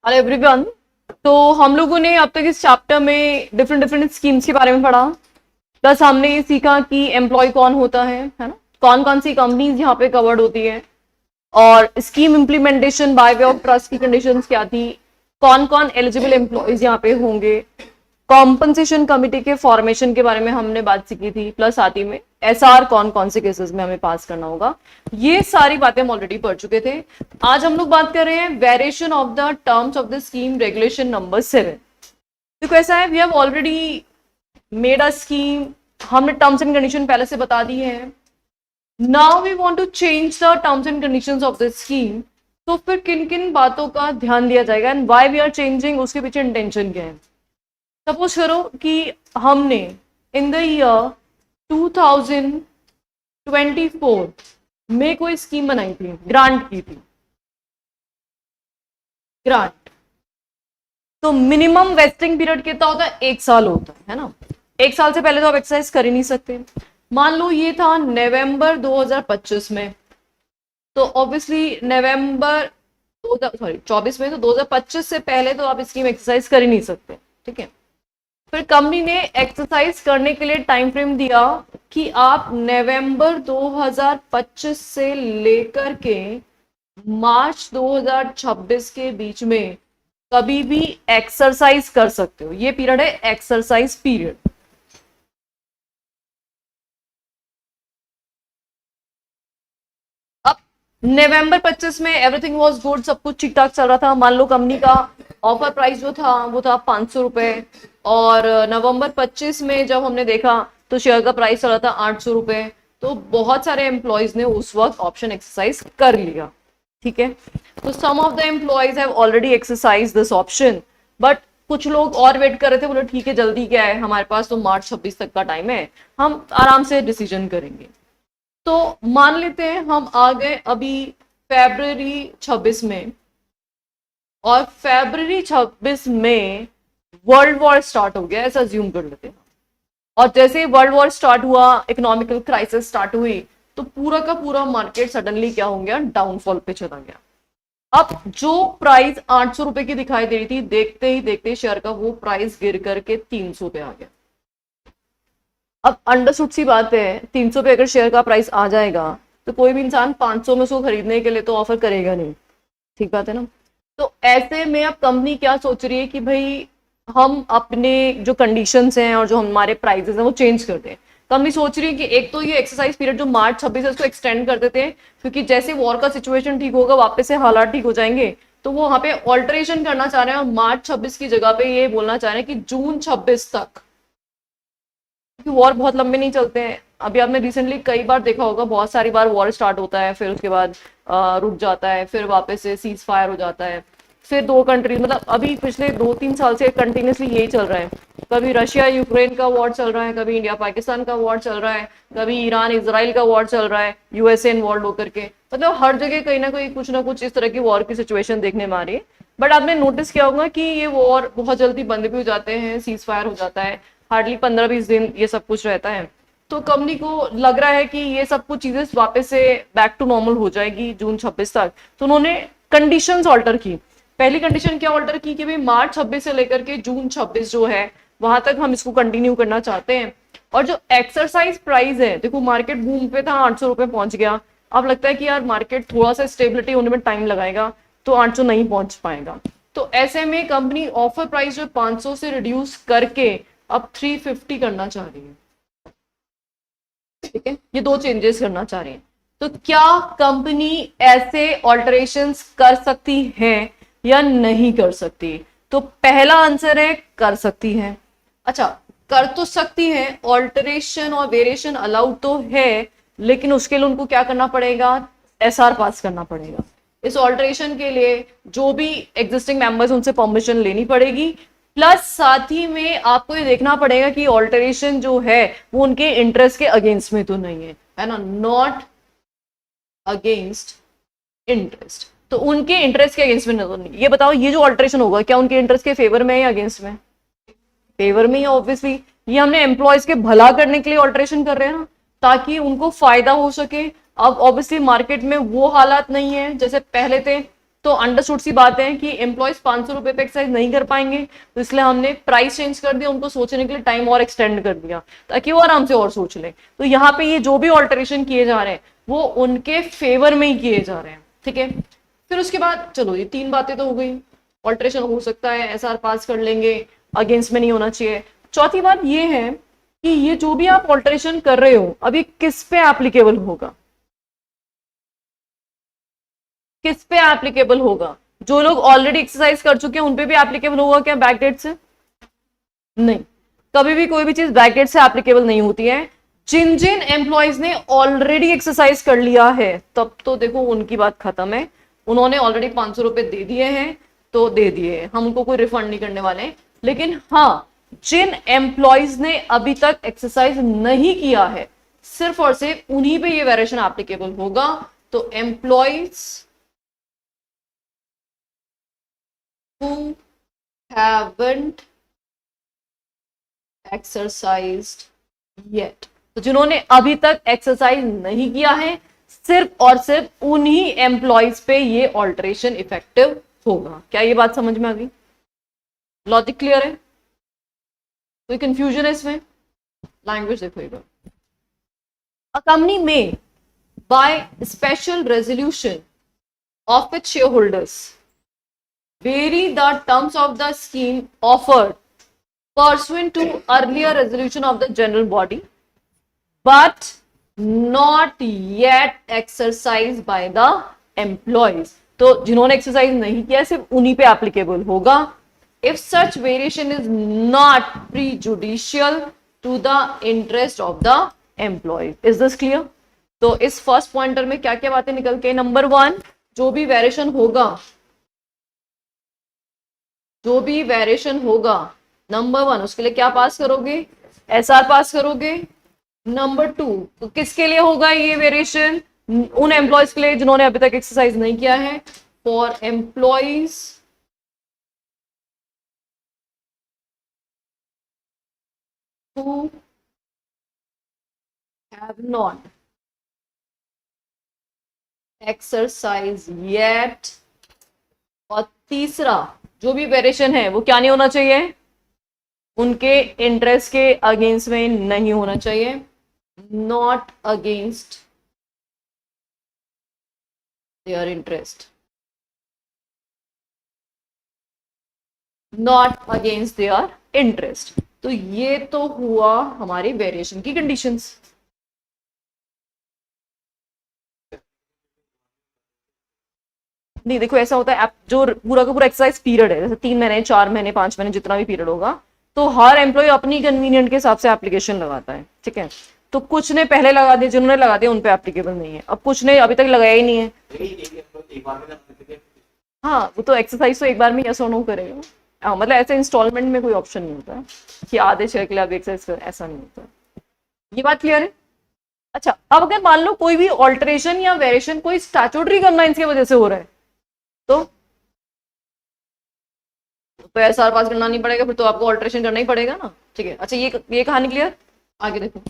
Hello everyone. तो हम लोगों ने अब तक इस चैप्टर में डिफरेंट डिफरेंट स्कीम्स के बारे में पढ़ा। प्लस हमने ये सीखा कि एम्प्लॉय कौन होता है ना, कौन कौन सी कंपनीज यहाँ पे कवर्ड होती है, और scheme implementation bye way of trust की कंडीशंस क्या थी, कौन कौन एलिजिबल एम्प्लॉयज यहाँ पे होंगे, कॉम्पनसेशन कमिटी के फॉर्मेशन के बारे में हमने बात सीखी थी, प्लस साथ ही में एसआर कौन कौन से केसेस में हमें पास करना होगा। ये सारी बातें हम ऑलरेडी पढ़ चुके थे। आज हम लोग बात कर रहे हैं variation of the terms of the scheme regulation number 7। तो कैसा है, we have already made a scheme, हमने टर्म्स एंड कंडीशन पहले से बता दी है। Now we want to change the terms and conditions of the scheme. तो फिर किन किन बातों का ध्यान दिया जाएगा and why we are changing, उसके पीछे इंटेंशन क्या है। सपोज करो कि हमने इन द ईयर 2024 में कोई स्कीम बनाई थी, ग्रांट की थी, ग्रांट। तो मिनिमम वेस्टिंग पीरियड कितना होता है? 1 साल होता है ना। 1 साल से पहले तो आप एक्सरसाइज कर ही नहीं सकते। मान लो ये था नवंबर 2025 में, तो ऑब्वियसली नवंबर 24 में, तो 2025 से पहले तो आप स्कीम एक्सरसाइज कर ही नहीं सकते, ठीक है। फिर कंपनी ने एक्सरसाइज करने के लिए टाइम फ्रेम दिया कि आप नवंबर 2025 से लेकर के मार्च 2026 के बीच में कभी भी एक्सरसाइज कर सकते हो। ये पीरियड है एक्सरसाइज पीरियड। अब नवंबर 25 में एवरीथिंग वाज गुड, सब कुछ ठीक ठाक चल रहा था। मान लो कंपनी का ऑफर प्राइस जो था वो था 500 रुपए, और नवंबर 25 में जब हमने देखा तो शेयर का प्राइस चल रहा था 800 रुपए। तो बहुत सारे एम्प्लॉयज ने उस वक्त ऑप्शन एक्सरसाइज कर लिया, ठीक है। तो some of the employees have already exercise this option, but कुछ लोग और वेट कर रहे थे, बोले ठीक है जल्दी क्या है, हमारे पास तो मार्च 26 तक का टाइम है, हम आराम से डिसीजन करेंगे। तो मान लेते हैं हम आ गए अभी फरवरी 26 में, और फरवरी 26 में वर्ल्ड वॉर स्टार्ट हो गया, ऐसा अज्यूम कर लेते हैं। और जैसे वर्ल्ड वॉर स्टार्ट हुआ, इकोनॉमिकल क्राइसिस स्टार्ट हुई, तो पूरा का पूरा मार्केट सडनली क्या हो गया, डाउनफॉल पे चला गया। अब जो प्राइस 800 रुपए की दिखाई दे रही थी, देखते ही देखते शेयर का वो प्राइस गिर करके 300 पे आ गया। अब अंडरस्टूड सी बात है, 300 पे अगर शेयर का प्राइस आ जाएगा तो कोई भी इंसान 500 में उसको खरीदने के लिए तो ऑफर करेगा नहीं, ठीक बात है ना। तो ऐसे में अब कंपनी क्या सोच रही है कि भाई हम अपने जो कंडीशंस हैं और जो हमारे प्राइसेस हैं वो चेंज कर दें। कंपनी सोच रही है कि एक तो ये एक्सरसाइज पीरियड जो मार्च 26 है उसको एक्सटेंड कर देते हैं, क्योंकि जैसे वॉर का सिचुएशन ठीक होगा, वापस से हालात ठीक हो जाएंगे, तो वो वहां पे ऑल्टरेशन करना चाह रहे हैं, और मार्च 26 की जगह पे ये बोलना चाह रहे हैं कि जून 26 तक, क्योंकि वॉर बहुत लंबे नहीं चलते हैं। अभी आपने रिसेंटली कई बार देखा होगा, बहुत सारी बार वॉर स्टार्ट होता है, फिर उसके बाद रुक जाता है, फिर वापस से सीज फायर हो जाता है, फिर दो कंट्रीज, मतलब अभी पिछले 2-3 साल से कंटिन्यूसली यही चल रहा है। कभी रशिया यूक्रेन का वॉर चल रहा है, कभी इंडिया पाकिस्तान का वॉर चल रहा है, कभी ईरान इजराइल का वॉर चल रहा है, यूएसए इन्वॉल्व होकर के, मतलब हर जगह कहीं ना कहीं कुछ ना कुछ इस तरह की वॉर की सिचुएशन देखने में आ रही है। बट आपने नोटिस किया होगा कि ये वॉर बहुत जल्दी बंद भी हो जाते हैं, सीज फायर हो जाता है, हार्डली 15-20 दिन ये सब कुछ रहता है। तो कंपनी को लग रहा है कि ये सब कुछ चीजें वापस से बैक टू नॉर्मल हो जाएगी जून 26 तक। तो उन्होंने कंडीशंस ऑल्टर की। पहली कंडीशन क्या ऑल्टर की कि भाई मार्च 26 से लेकर के जून 26 जो है वहां तक हम इसको कंटिन्यू करना चाहते हैं। और जो एक्सरसाइज प्राइस है, देखो मार्केट बूम पे था, 800 रुपए पहुंच गया। अब लगता है कि यार मार्केट थोड़ा सा स्टेबिलिटी होने में टाइम लगाएगा, तो 800 नहीं पहुंच पाएगा। तो ऐसे में कंपनी ऑफर प्राइस जो 500 से रिड्यूस करके अब 350 करना चाह रही है, ठीक है। ये दो चेंजेस करना चाह रही है। तो क्या कंपनी ऐसे ऑल्टरेशंस कर सकती है या नहीं कर सकती? तो पहला आंसर है कर सकती है। अच्छा, कर तो सकती है, ऑल्टरेशन और वेरिएशन अलाउड तो है, लेकिन उसके लिए उनको क्या करना पड़ेगा, एसआर पास करना पड़ेगा। इस ऑल्टरेशन के लिए जो भी एग्जिस्टिंग मेंबर्स उनसे परमिशन लेनी पड़ेगी, प्लस साथ ही में आपको ये देखना पड़ेगा कि ऑल्टरेशन जो है वो उनके इंटरेस्ट के अगेंस्ट में तो नहीं है ना, नॉट अगेंस्ट इंटरेस्ट। तो उनके इंटरेस्ट के अगेंस्ट में नहीं। ये बताओ, ये जो ऑल्टरेशन होगा क्या उनके इंटरेस्ट के फेवर में है या अगेंस्ट में? फेवर में ही ऑब्वियसली। ये हमने एम्प्लॉयज के भला करने के लिए ऑल्टरेशन कर रहे हैं ना, ताकि उनको फायदा हो सके। अब ऑब्वियसली मार्केट में वो हालात नहीं है जैसे पहले थे तो अंडरस्टूड सी बात है कि एम्प्लॉयज 500 रुपए पे एक्सरसाइज नहीं कर पाएंगे, तो इसलिए हमने प्राइस चेंज कर दिया, उनको सोचने के लिए टाइम और एक्सटेंड कर दिया ताकि वो आराम से और सोच लें। तो यहाँ पे ये जो भी ऑल्टरेशन किए जा रहे हैं वो उनके फेवर में ही किए जा रहे हैं, ठीक है। फिर उसके बाद चलो ये 3 बातें तो हो गई, ऑल्टरेशन हो सकता है, एसआर पास कर लेंगे, अगेंस्ट में नहीं होना चाहिए। चौथी बात ये है कि ये जो भी आप ऑल्टरेशन कर रहे हो अभी किस पे एप्लीकेबल होगा, किस पे एप्लीकेबल होगा। जो लोग ऑलरेडी एक्सरसाइज कर चुके हैं उन पे भी एप्लीकेबल होगा क्या बैकडेट से? नहीं, कभी भी कोई भी चीज बैकडेट से एप्लीकेबल नहीं होती है। जिन जिन एम्प्लॉयज ने ऑलरेडी एक्सरसाइज कर लिया है तब तो देखो उनकी बात खत्म है, उन्होंने ऑलरेडी 500 रुपए दे दिए हैं तो दे दिए, हम उनको कोई रिफंड नहीं करने वाले। लेकिन हाँ, जिन एम्प्लॉयज ने अभी तक एक्सरसाइज नहीं किया है सिर्फ और सिर्फ उन्हीं पे ये वेरिएशन एप्लीकेबल होगा। तो employees who haven't exercised yet, तो जिन्होंने अभी तक एक्सरसाइज नहीं किया है सिर्फ और सिर्फ उन्हीं एम्प्लॉयज पे ये ऑल्टरेशन इफेक्टिव होगा। क्या ये बात समझ में आ गई? लॉजिक क्लियर है? कोई कंफ्यूजन है इसमें? लैंग्वेज देखो एक बार। अ कंपनी में by special resolution of its shareholders vary the terms of the scheme offered pursuant to earlier resolution of the general body but not yet exercised by the employees। तो जिन्होंने exercise नहीं किया सिर्फ उन्हीं पे applicable होगा। if such variation is not prejudicial to the interest of the employee। is this clear? तो इस फर्स्ट पॉइंटर में क्या क्या बातें निकल के, नंबर 1, जो भी वेरिएशन होगा, जो भी वेरिएशन होगा, नंबर 1 उसके लिए क्या पास करोगे? एसआर पास करोगे। नंबर 2, तो किसके लिए होगा ये वेरिएशन? उन एम्प्लॉयज के लिए जिन्होंने अभी तक एक्सरसाइज नहीं किया है। For employees who have not exercised yet। और तीसरा जो भी वेरिएशन है वो क्या नहीं होना चाहिए? उनके इंटरेस्ट के अगेंस्ट में नहीं होना चाहिए, not against their interest, not against their interest. तो ये तो हुआ हमारी वेरिएशन की कंडीशंस। नहीं देखो ऐसा होता है, जो पूरा का पूरा एक्सरसाइज पीरियड है, जैसे 3 महीने 4 महीने 5 महीने जितना भी पीरियड होगा, तो हर एम्प्लॉय अपनी कन्वीनियंट के हिसाब से एप्लीकेशन लगाता है, ठीक है। तो कुछ ने पहले लगा दिया, जिन्होंने लगा दिया उन पे एप्लीकेबल नहीं है, अब कुछ ने अभी तक लगाया ही नहीं है। हाँ, वो तो एक्सरसाइज तो एक बार में यस और नो करेगा। मतलब ऐसे इंस्टॉलमेंट में कोई ऑप्शन नहीं होता कि आधे शेयर के लिए आप एक्सरसाइज, ऐसा नहीं होता। ये बात क्लियर है? अच्छा, अब अगर मान लो कोई भी ऑल्टरेशन या वेरिएशन कोई स्टैट्यूटरी गाइडलाइंस की वजह से हो रहा है तो एसआर पास करना नहीं पड़ेगा, फिर तो आपको ऑल्टरेशन करना ही पड़ेगा ना, ठीक है। अच्छा, ये कहानी क्लियर? आगे देखो।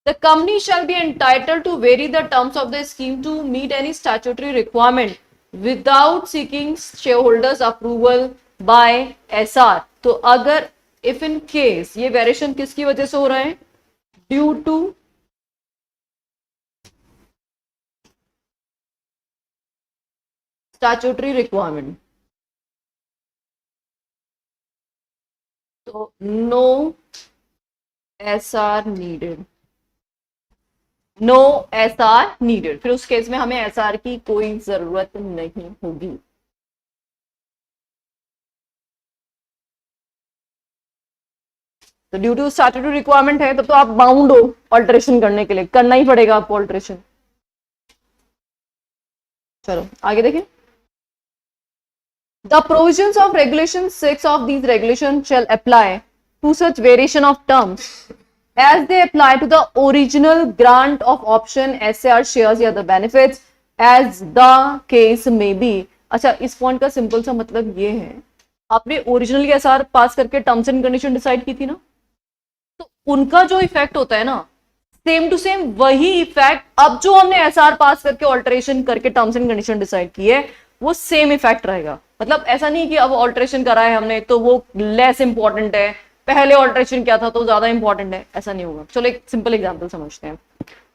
The company shall be entitled to vary the terms of the scheme to meet any statutory requirement without seeking shareholders approval by SR। तो अगर if in case ये वेरिएशन किसकी वजह से हो रहा है? ड्यू टू स्टैट्यूटरी रिक्वायरमेंट, तो no SR needed, no SR needed. फिर उस केस में हमें एसआर की कोई जरूरत नहीं होगी। तो ड्यू टू स्टैट्यूटरी रिक्वायरमेंट है तब तो आप बाउंड हो ऑल्टरेशन करने के लिए, करना ही पड़ेगा आपको ऑल्टरेशन। चलो आगे देखें। The provisions of Regulation 6 of these regulations shall apply to such variation of terms as they apply to the original grant of option, SAR shares या the benefits as the case may be। अच्छा, इस point का simple सा मतलब ये है, आपने original SR पास करके टर्म्स एंड कंडीशन डिसाइड की थी ना, तो उनका जो इफेक्ट होता है ना, सेम टू सेम वही इफेक्ट अब जो हमने SR पास करके ऑल्टरेशन करके टर्म्स एंड कंडीशन डिसाइड की है वो सेम इफेक्ट रहेगा। मतलब ऐसा नहीं कि अब ऑल्ट्रेशन करा है हमने तो वो लेस इंपॉर्टेंट है, पहले ऑल्ट्रेशन क्या था तो ज्यादा इंपॉर्टेंट है, ऐसा नहीं होगा। चलो एक सिंपल एग्जांपल समझते हैं।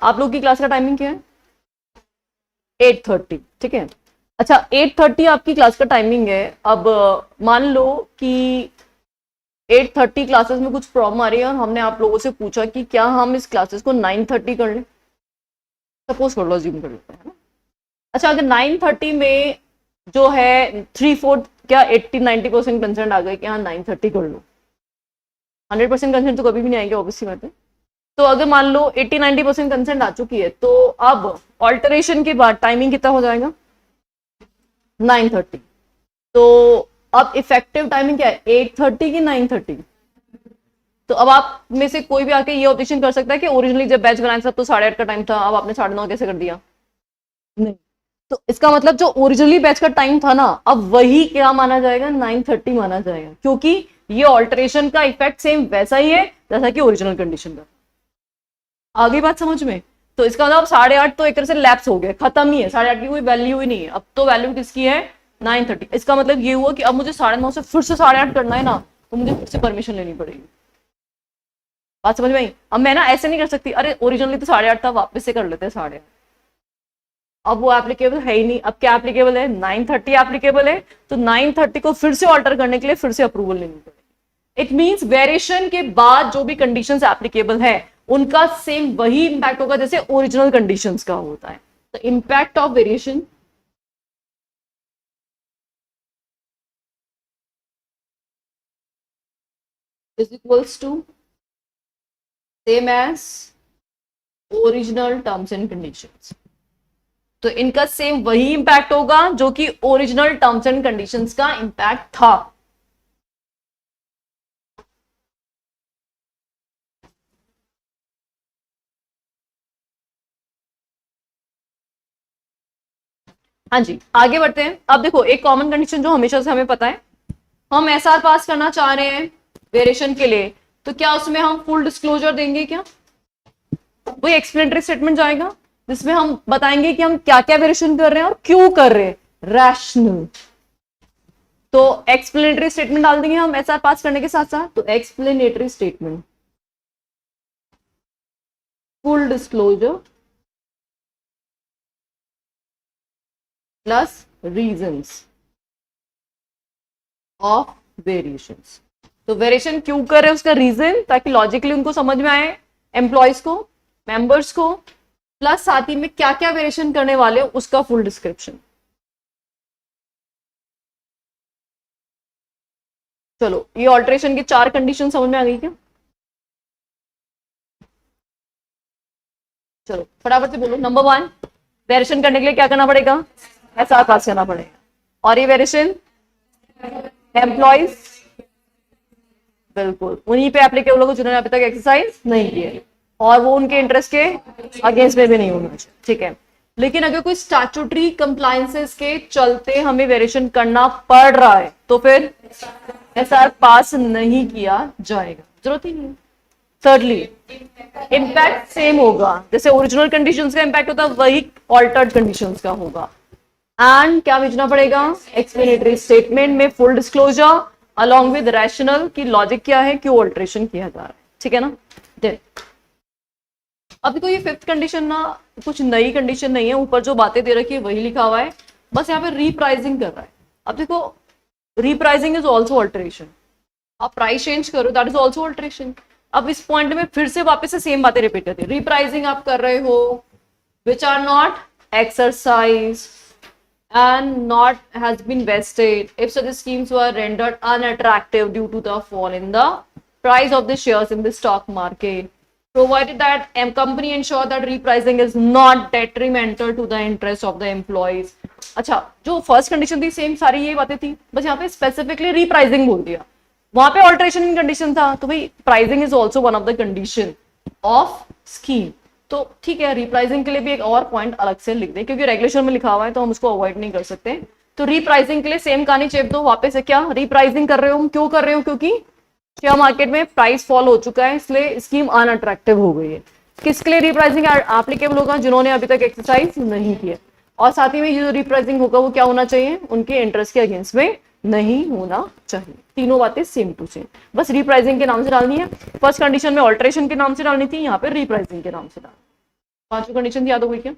आप लोग की क्लास का टाइमिंग क्या है? 8:30, ठीक है। अच्छा 8:30 आपकी क्लास का टाइमिंग है। अब मान लो कि 8:30 क्लासेस में कुछ प्रॉब्लम आ रही है और हमने आप लोगों से पूछा कि क्या हम इस क्लासेस को 9:30 कर लें। सपोज कर लो, अज्यूम कर लेते हैं ना। अच्छा अगर 9:30 में जो है 3/4 क्या 80-90% कंसेंट आ गए कि हाँ 9:30 कर लो। 100% कंसेंट तो कभी भी नहीं आएंगे ऑब्वियसली बात है। तो अगर मान लो 80-90% कंसेंट आ चुकी है तो अब ऑल्टरेशन के बाद टाइमिंग कितना हो जाएगा? 9:30। तो अब इफेक्टिव टाइमिंग क्या है? 8:30 की 9:30? तो अब आप में से कोई भी आके ये ऑब्जेक्शन कर सकता है कि ओरिजिनली जब बैच बनाया था तो 8:30 का टाइम था, अब आपने 9:30 कैसे कर दिया? नहीं। तो इसका मतलब जो ओरिजिनली बैच का टाइम था ना, अब वही क्या माना जाएगा? 9:30 माना जाएगा, क्योंकि ये ऑल्टरेशन का इफेक्ट सेम वैसा ही है जैसा कि ओरिजिनल कंडीशन का। आगे बात समझ में? तो इसका मतलब 8:30 तो एक तरह से लैप्स हो गया, खत्म ही है, 8:30 की कोई वैल्यू ही नहीं है। अब तो वैल्यू किसकी है? 9:30। इसका मतलब ये हुआ कि अब मुझे 9:30 से फिर से 8:30 करना है ना, तो मुझे फिर से परमिशन लेनी पड़ेगी। बात समझ में आई? अब मैं ना ऐसे नहीं कर सकती, अरे ओरिजिनली तो 8:30 था, वापस से कर लेते हैं 8:30। अब वो एप्लीकेबल है ही नहीं। अब क्या एप्लीकेबल है? 9:30 एप्लीकेबल है। तो 9:30 को फिर से ऑल्टर करने के लिए फिर से अप्रूवल लेनी पड़ेगी। इट मींस वेरिएशन के बाद जो भी कंडीशंस एप्लीकेबल है उनका सेम वही इंपैक्ट होगा जैसे ओरिजिनल कंडीशंस का होता है। The impact of variation is equals to same as original terms and conditions. तो इनका सेम वही इंपैक्ट होगा जो कि ओरिजिनल टर्म्स एंड कंडीशंस का इंपैक्ट था। हाँ जी आगे बढ़ते हैं। अब देखो एक कॉमन कंडीशन जो हमेशा से हमें पता है, हम एसआर पास करना चाह रहे हैं वेरिएशन के लिए, तो क्या उसमें हम फुल डिस्क्लोजर देंगे? क्या वही एक्सप्लेनेटरी स्टेटमेंट जाएगा जिसमें हम बताएंगे कि हम क्या क्या वेरिएशन कर रहे हैं और क्यों कर रहे हैं, रैशनल। तो एक्सप्लेनेटरी स्टेटमेंट डाल देंगे हम एसआर पास करने के साथ साथ। तो explanatory statement, full disclosure plus reasons of variations. तो वेरिएशन क्यों कर रहे हैं उसका रीजन, ताकि लॉजिकली उनको समझ में आए, एम्प्लॉयज को, मेंबर्स को, प्लस साथ ही में क्या क्या वेरिएशन करने वाले उसका फुल डिस्क्रिप्शन। चलो ये ऑल्टरेशन की 4 कंडीशन समझ में आ गई क्या? चलो फटाफट से बोलो। नंबर 1, वेरिएशन करने के लिए क्या करना पड़ेगा? एसआर पास करना पड़ेगा। और ये वेरिएशन एम्प्लॉयज, बिल्कुल उन्हीं पे एप्लीकेबल होगा जिन्होंने अभी तक एक्सरसाइज नहीं की है, और वो उनके इंटरेस्ट के अगेंस्ट में भी नहीं होना चाहिए, ठीक है। लेकिन अगर कोई स्टैट्यूटरी कंप्लायंसेस के चलते हमें वेरिएशन करना पड़ रहा है तो फिर एसआर पास नहीं किया जाएगा, जरूरत ही नहीं है। थर्डली इंपैक्ट सेम होगा, जैसे ओरिजिनल कंडीशंस का इंपैक्ट होता है वही ऑल्टर्ड कंडीशंस का होगा। एंड क्या भेजना पड़ेगा? एक्सप्लेनेटरी स्टेटमेंट में full disclosure along with rational की लॉजिक क्या है, क्यों ऑल्टरेशन किया जा रहा है, ठीक है ना। देन अब देखो ये 5th कंडीशन ना कुछ नई कंडीशन नहीं है, ऊपर जो बातें दे रखी है वही लिखा हुआ है, बस यहाँ पे रीप्राइसिंग कर रहा है। अब देखो रीप्राइसिंग इज ऑल्सो ऑल्टरेशन, आप प्राइस चेंज करो दैट इज ऑल्सो ऑल्टरेशन। अब इस पॉइंट में फिर से वापस से सेम बातें रिपीट करती है। रीप्राइसिंग आप कर रहे हो which are not exercise and not has been vested if such schemes were rendered unattractive due to the fall in the price of the shares in the stock market, provided that company ensure that repricing is not detrimental to the interest of the employees। अच्छा जो first condition थी same सारी ये बातें थी, बस यहाँ पे स्पेसिफिकली रीप्राइसिंग बोल दिया, वहां पे ऑल्टरेशन इन कंडीशन था, तो भाई pricing is also one of the condition of scheme. तो ठीक है रीप्राइसिंग के लिए भी एक और पॉइंट अलग से लिख दे, क्योंकि रेगुलेशन में लिखा हुआ है तो हम उसको अवॉइड नहीं कर सकते। तो रीप्राइसिंग के लिए सेम कहानी चेप दो वापस से। क्या रीप्राइसिंग कर रहे हो, क्यों कर रहे हो? क्योंकि शेयर मार्केट में प्राइस फॉल हो चुका है, इसलिए स्कीम अनअट्रैक्टिव हो गई है। किसके लिए रीप्राइसिंग एप्लीकेबल होगा? जिन्होंने अभी तक एक्सरसाइज नहीं किया। और साथ ही में ये जो रिप्राइसिंग होगा वो क्या होना चाहिए, उनके इंटरेस्ट के अगेंस्ट में नहीं होना चाहिए। तीनों बातें सेम टू सेम, बस रिप्राइसिंग के नाम से डालनी है। फर्स्ट कंडीशन में ऑल्ट्रेशन के नाम से डालनी थी, यहाँ पे रिप्राइसिंग के नाम से डालनी। पांचों कंडीशन याद हो गई क्या?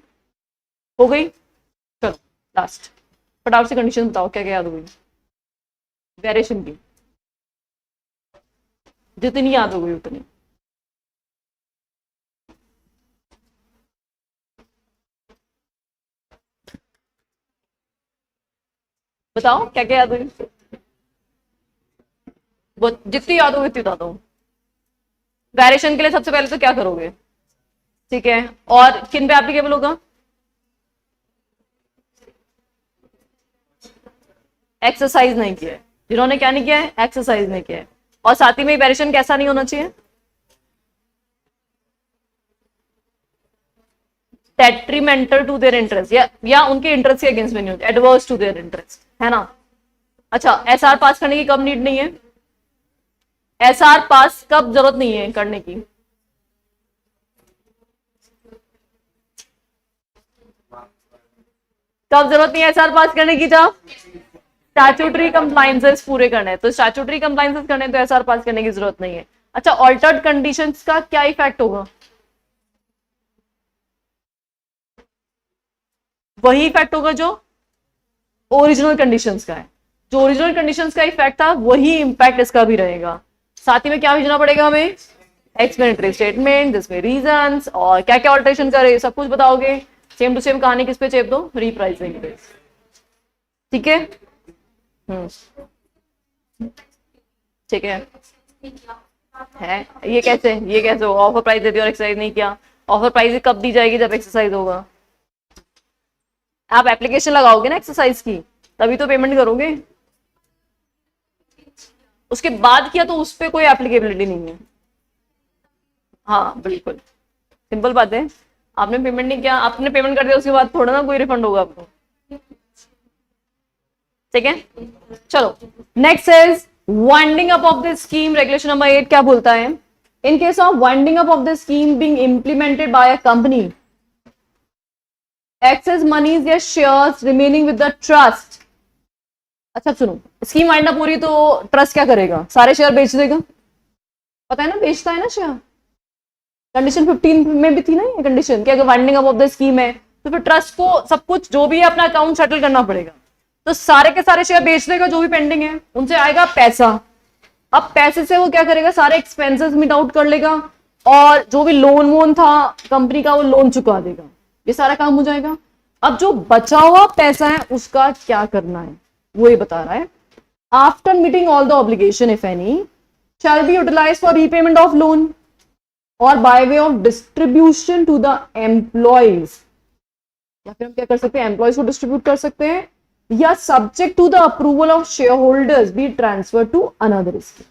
हो गई। चलो लास्ट फटाफट से कंडीशन बताओ क्या क्या याद हो गई वेरिएशन की, जितनी याद हो गई उतनी। बताओ क्या क्या याद हुई, वो जितनी याद होगी उतनी बता दो। वेरिएशन के लिए सबसे पहले तो क्या करोगे, ठीक है, और किन पे एप्लीकेबल होगा, एक्सरसाइज नहीं किया है जिन्होंने, क्या नहीं किया है, एक्सरसाइज नहीं किया है। और साथ ही में वेरिएशन कैसा नहीं होना चाहिए, डेट्रीमेंटल टू देयर इंटरेस्ट, या उनके इंटरेस्ट के अगेंस्ट में नहीं होती, एडवर्स टू देयर इंटरेस्ट, है ना। अच्छा, एसआर पास करने की कब नीड नहीं है, एसआर पास कब जरूरत नहीं है करने की, कब जरूरत नहीं है एसआर पास करने की, जब स्टैट्यूटरी कंप्लायंसेस पूरे करने हैं। तो स्टैट्यूटरी कंप्लायंसेस करने तो एसआर पास करने की जरूरत नहीं है। अच्छा, ऑल्टर्ड कंडीशंस का क्या इफेक्ट होगा, वही इफेक्ट होगा जो ओरिजिनल कंडीशंस का है। जो ओरिजिनल कंडीशंस का इफेक्ट था वही इम्पैक्ट इसका भी रहेगा। साथ ही में क्या भेजना पड़ेगा हमें, एक्सप्लेनेटरी स्टेटमेंट जिसमें रीजंस और क्या क्या ऑल्टरेशन करे सब कुछ बताओगे। सेम टू सेम कहानी किस पे चेप दो, रिप्राइसिंग पे, ठीक है। ठीक है ये कैसे होगा, ऑफर प्राइस दे दी और एक्सरसाइज नहीं किया। ऑफर प्राइस कब दी जाएगी, जब एक्सरसाइज होगा। आप एप्लीकेशन लगाओगे ना एक्सरसाइज की, तभी तो पेमेंट करोगे। उसके बाद किया तो उस पर कोई एप्लीकेबिलिटी नहीं है। हाँ बिल्कुल सिंपल बात है, आपने पेमेंट नहीं किया, आपने पेमेंट कर दिया उसके बाद थोड़ा ना कोई रिफंड होगा आपको, ठीक है। चलो next is winding up of the scheme. Regulation number 8 क्या बोलता है, in case of winding up of the scheme being implemented by a company, excess monies या shares remaining with the trust. अच्छा सुनो, स्कीम वाइंड अप हो रही तो trust क्या करेगा, सारे शेयर बेच देगा, पता है ना, बेचता है ना शेयर। कंडीशन 15 में भी थी ना ये कंडीशन कि अगर winding up of the scheme है तो फिर ट्रस्ट को सब कुछ जो भी है अपना अकाउंट सेटल करना पड़ेगा। तो सारे के सारे शेयर बेच देगा जो भी पेंडिंग है, उनसे आएगा पैसा। अब पैसे से वो क्या करेगा, सारे एक्सपेंसेस मिट आउट कर लेगा और जो भी लोन वोन था कंपनी का वो लोन चुका देगा, ये सारा काम हो जाएगा। अब जो बचा हुआ पैसा है उसका क्या करना है वो ये बता रहा है। After meeting all the obligation if any shall be utilized for repayment of loan or by way of distribution to the employees, या फिर हम क्या कर सकते हैं, एम्प्लॉइज को डिस्ट्रीब्यूट कर सकते हैं, या subject to the approval of shareholders be transfer to another scheme.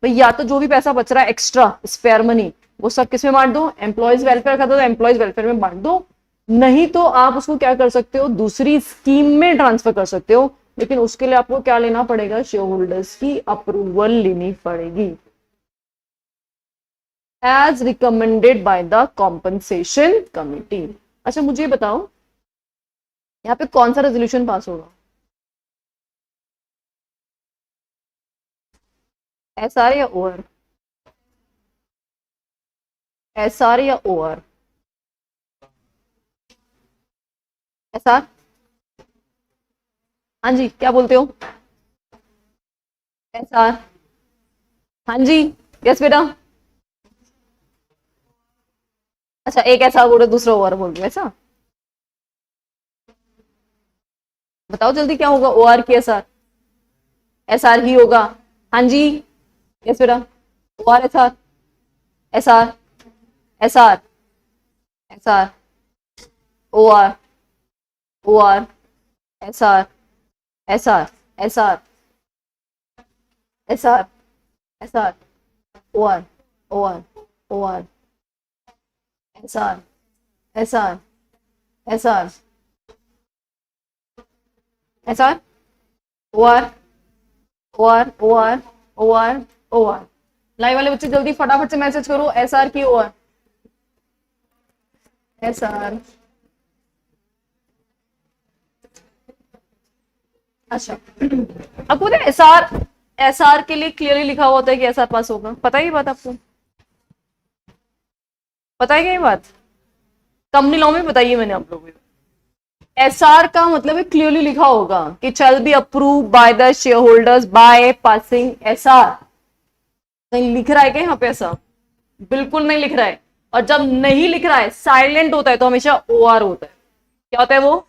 भाई या तो जो भी पैसा बच रहा है एक्स्ट्रा स्पेयर मनी वो सब किस में बांट दो, एम्प्लॉइज वेलफेयर खाता तो एम्प्लॉइज वेलफेयर में बांट दो, नहीं तो आप उसको क्या कर सकते हो, दूसरी स्कीम में ट्रांसफर कर सकते हो, लेकिन उसके लिए आपको क्या लेना पड़ेगा, शेयर होल्डर्स की अप्रूवल लेनी पड़ेगी as recommended by the compensation committee. अच्छा मुझे बताओ यहाँ पे कौन सा रेजोल्यूशन पास होगा, एसआर या ओआर, एसआर या ओआर, एसआर, हाँ जी क्या बोलते हो, एसआर, हाँ जी यस बेटा। अच्छा एक ऐसा बोल रहे दूसरा ओआर बोल रहे ऐसा, बताओ जल्दी क्या होगा, ओआर की एसआर, एसआर ही होगा, हाँ जी यस बेटा, OR SR, SR, SR, SR, OR, OR, SR, SR, SR, SR, SR, OR, OR, OR, SR, SR, SR, SR, OR, OR, OR, OR, OR. Live वाले बच्चे जल्दी फटाफट से मैसेज करो, एसआर की ओआर, एसआर, अच्छा आपको पता है एसआर के लिए क्लियरली लिखा हुआ होता है कि एसआर पास होगा, पता है ये बात आपको? पता है क्या ये बात? कंपनी लॉ में बताइए मैंने आप लोगों को। एसआर का मतलब है क्लियरली लिखा होगा कि shall be approve by the share holders by passing SR. कहीं लिख रहा है क्या यहाँ पे ऐसा? बिल्कुल नहीं लिख रहा है। और जब नहीं लिख रहा है, साइलेंट होता है, तो हमेशा ओआर होता है। क्या होता है वो?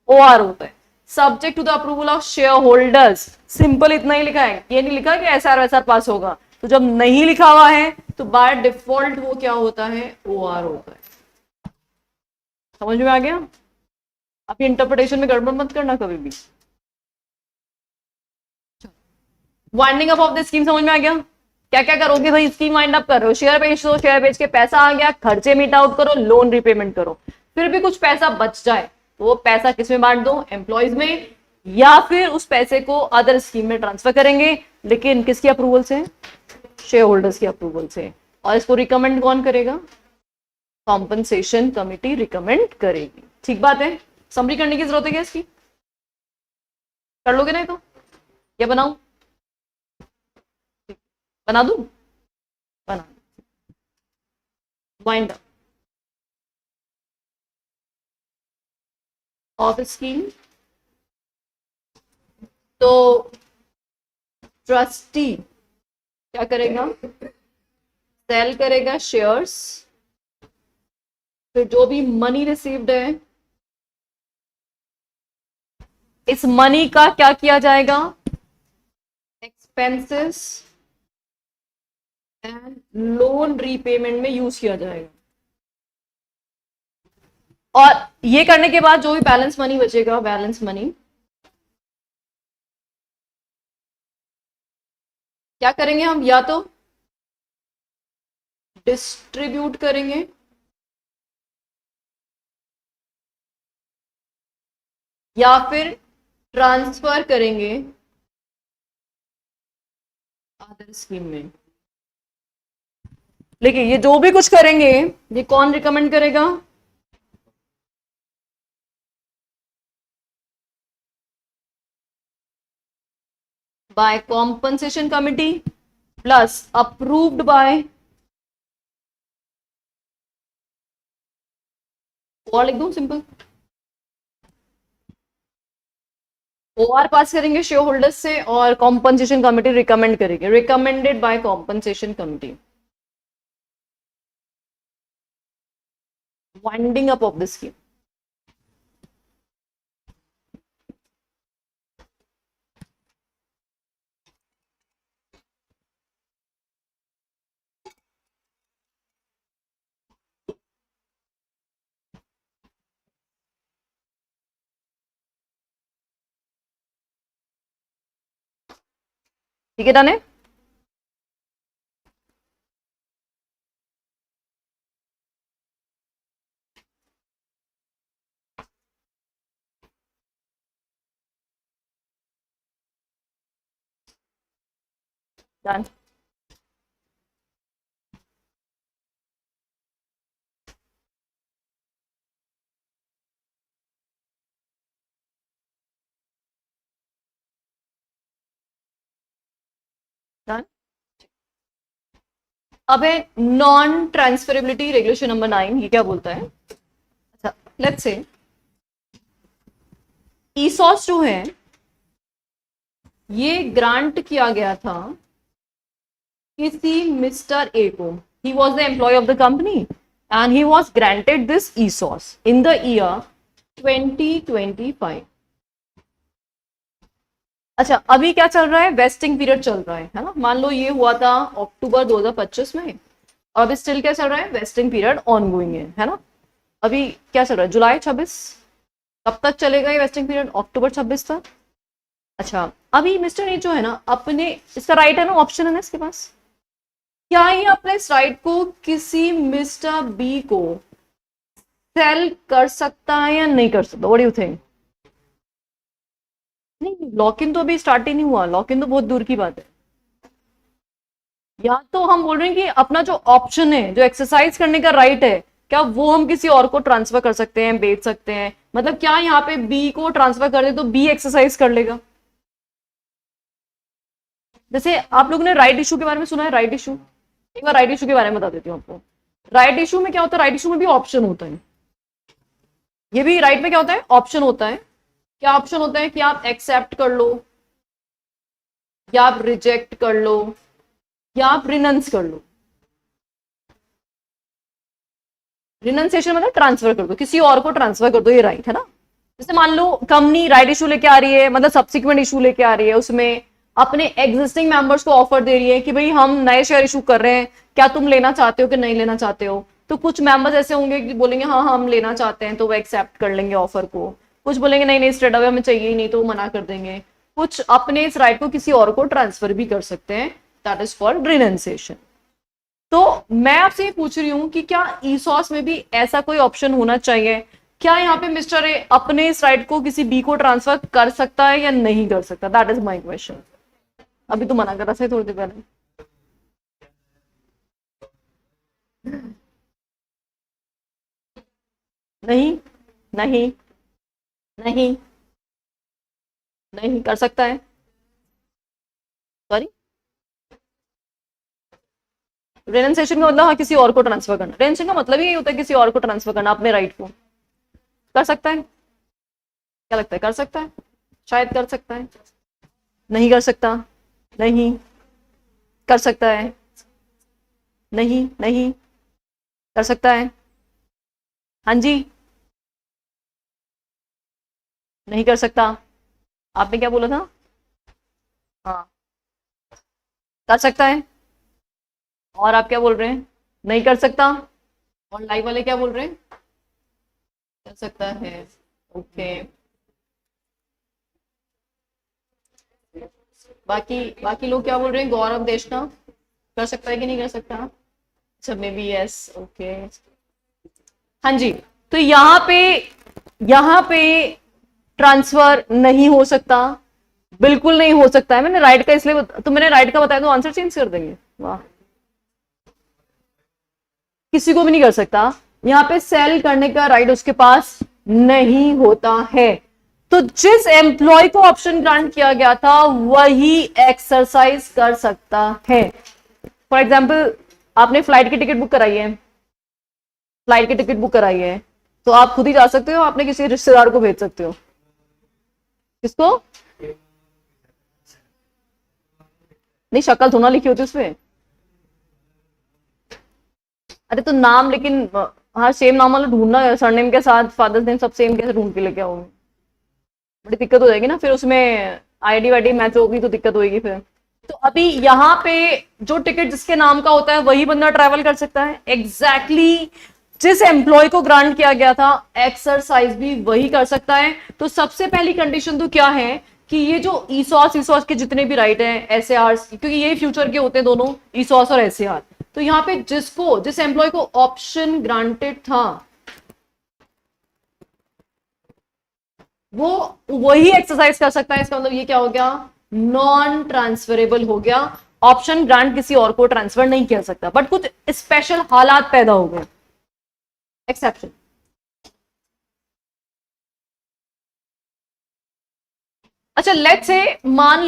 ओआर होता है। Subject to the approval of shareholders, simple इतना ही लिखा है, ये नहीं लिखा कि एसआर वैसआर पास होगा। तो जब नहीं लिखा हुआ है तो बाय डिफॉल्ट वो क्या होता है? ओआर होता है। समझ में आ गया? आप इंटरप्रिटेशन में गड़बड़ मत करना कभी भी। Winding up of the scheme समझ में आ गया? क्या क्या करोगे भाई? स्कीम वाइंड अप कर रहे हो, शेयर बेच दो, शेयर बेच के पैसा आ गया, खर्चे मीट आउट करो, लोन रिपेमेंट करो। फिर भी कुछ पैसा बच जाए तो वो पैसा किसमें बांट दो? एम्प्लॉयज में, या फिर उस पैसे को अदर स्कीम में ट्रांसफर करेंगे, लेकिन किसकी अप्रूवल से? शेयर होल्डर्स की अप्रूवल से। और इसको रिकमेंड कौन करेगा? कॉम्पनसेशन कमिटी रिकमेंड करेगी। ठीक बात है? समरी करने की जरूरत है क्या इसकी? कर लोगे ना? तो क्या बनाऊं? बना दूं? बना। Wind up of scheme. तो ट्रस्टी क्या करेगा? सेल करेगा शेयर्स। फिर जो भी मनी रिसीव्ड है, इस मनी का क्या किया जाएगा? एक्सपेंसेस एंड लोन रीपेमेंट में यूज किया जाएगा। और ये करने के बाद जो भी बैलेंस मनी बचेगा, बैलेंस मनी क्या करेंगे हम? या तो डिस्ट्रीब्यूट करेंगे, या फिर ट्रांसफर करेंगे अदर स्कीम में। लेकिन ये जो भी कुछ करेंगे, ये कौन रिकमेंड करेगा? By compensation committee plus approved by, और लिख दूं सिंपल, ओआर पास करेंगे शेयर होल्डर्स से, और कॉम्पनसेशन कमिटी रिकमेंड करेगी, recommended by compensation committee. Winding up of the scheme. ठीक है, डन है? डन। डन। अब है नॉन ट्रांसफरेबिलिटी रेगुलेशन नंबर 9। ये क्या बोलता है? अच्छा, लेट्स से ईसॉस जो है, ये ग्रांट किया गया था किसी मिस्टर ए को। He was the employee of the company and he was granted this ESOS in the year 2025। अच्छा, अभी क्या चल रहा है? वेस्टिंग पीरियड चल रहा है ना? मान लो ये हुआ था अक्टूबर 2025 में, और अभी स्टिल क्या चल रहा है? वेस्टिंग पीरियड ऑनगोइंग है ना? अभी क्या चल रहा है? जुलाई 26। कब तक चलेगा ये वेस्टिंग पीरियड? अक्टूबर 26 तक। अच्छा, अभी मिस्टर ए जो है ना, अपने, इसका राइट है ना, ऑप्शन है ना इसके पास, क्या ये अपने इस राइट को किसी मिस्टर बी को सेल कर सकता है या नहीं कर सकता? What do you think? नहीं, लॉक इन तो अभी स्टार्ट ही नहीं हुआ, लॉक इन तो बहुत दूर की बात है। या तो हम बोल रहे हैं कि अपना जो ऑप्शन है, जो एक्सरसाइज करने का राइट है, क्या वो हम किसी और को ट्रांसफर कर सकते हैं, बेच सकते हैं? मतलब क्या यहाँ पे बी को ट्रांसफर कर दे तो बी एक्सरसाइज कर लेगा? जैसे आप लोगों ने राइट इशू के बारे में सुना है, राइट इशू, एक बार राइट इशू के बारे में बता देती हूँ आपको। राइट इशू में क्या होता है, राइट इशू में भी ऑप्शन होता है, ये भी राइट में क्या होता है, ऑप्शन होता है। क्या ऑप्शन होता है कि आप एक्सेप्ट कर लो, या आप रिजेक्ट कर लो, या आप रिनंस कर लो। रिनंसिएशन मतलब ट्रांसफर कर दो, किसी और को ट्रांसफर कर दो, ये राइट है ना। जैसे मान लो कंपनी राइट इशू लेके आ रही है, मतलब सब्सिक्वेंट इशू लेके आ रही है, उसमें अपने एग्जिस्टिंग मेंबर्स को ऑफर दे रही है कि भाई हम नए शेयर इशू कर रहे हैं, क्या तुम लेना चाहते हो कि नहीं लेना चाहते हो। तो कुछ मेंबर्स ऐसे होंगे कि बोलेंगे हाँ हम लेना चाहते हैं, तो वो एक्सेप्ट कर लेंगे ऑफर को। कुछ बोलेंगे नहीं नहीं स्ट्रेट अवे हमें चाहिए ही नहीं, तो वो मना कर देंगे। कुछ अपने इस राइट को किसी और को ट्रांसफर भी कर सकते हैं, दैट इज कॉल्ड रिनंसिएशन। तो मैं आपसे ये पूछ रही हूं कि क्या ईसॉस में भी ऐसा कोई ऑप्शन होना चाहिए, क्या यहाँ पे मिस्टर ए अपने इस राइट को किसी बी को ट्रांसफर कर सकता है या नहीं कर सकता, दैट इज माई क्वेश्चन। अभी तो मना कर रहा था थोड़ी देर पहले। नहीं नहीं नहीं नहीं कर सकता है, सॉरी। रेनसेशन का मतलब हाँ किसी और को ट्रांसफर करना, रेनसेशन का मतलब ही यही होता है किसी और को ट्रांसफर करना अपने राइट को। कर सकता है, क्या लगता है, कर सकता है, शायद कर सकता है, नहीं कर सकता, नहीं कर सकता है, नहीं नहीं कर सकता है, हाँ जी, नहीं कर सकता। आपने क्या बोला था, हाँ कर सकता है, और आप क्या बोल रहे हैं, नहीं कर सकता, और लाइव वाले क्या बोल रहे हैं, कर सकता है। ओके, बाकी बाकी लोग क्या बोल रहे हैं, गौरव देशना कर सकता है कि नहीं कर सकता, अच्छा मे बी यस, ओके। हाँ जी, तो यहाँ पे ट्रांसफर नहीं हो सकता, बिल्कुल नहीं हो सकता है। मैंने राइट का इसलिए तो मैंने राइट का बताया, तो आंसर चेंज कर देंगे, वाह। किसी को भी नहीं कर सकता, यहाँ पे सेल करने का राइट उसके पास नहीं होता है। तो जिस एम्प्लॉय को ऑप्शन ग्रांट किया गया था वही एक्सरसाइज कर सकता है। फॉर एग्जाम्पल आपने फ्लाइट की टिकट बुक कराई है, फ्लाइट की टिकट बुक कराई है, तो आप खुद ही जा सकते हो, आपने किसी रिश्तेदार को भेज सकते हो। किसको, नहीं शक्ल थोड़ा लिखी होती उसपे, अरे तो नाम, लेकिन हाँ सेम नाम वाला ढूंढना, सरनेम के साथ फादर्स नेम सब सेम कैसे ढूंढ के लेके आओगे, बड़ी दिक्कत हो जाएगी ना फिर उसमें, आईडी वाईडी मैच होगी तो दिक्कत होगी फिर। तो अभी यहाँ पे जो टिकट जिसके नाम का होता है वही बंदा ट्रैवल कर सकता है, एग्जैक्टली जिस एम्प्लॉय को ग्रांट किया गया था एक्सरसाइज भी वही कर सकता है। तो सबसे पहली कंडीशन तो क्या है कि ये जो ईसॉस के जितने भी राइट हैं, एसएआर, क्योंकि ये फ्यूचर के होते हैं दोनों, ईसॉस और एसएआर, तो यहाँ पे जिस एम्प्लॉय को ऑप्शन ग्रांटेड था वो वही एक्सरसाइज कर सकता है। इसका मतलब ये क्या हो गया, नॉन ट्रांसफरेबल हो गया। ऑप्शन ग्रांट किसी और को ट्रांसफर नहीं कर सकता, बट कुछ स्पेशल हालात पैदा हो गए, एक्सेप्शन। अच्छा लेट से मान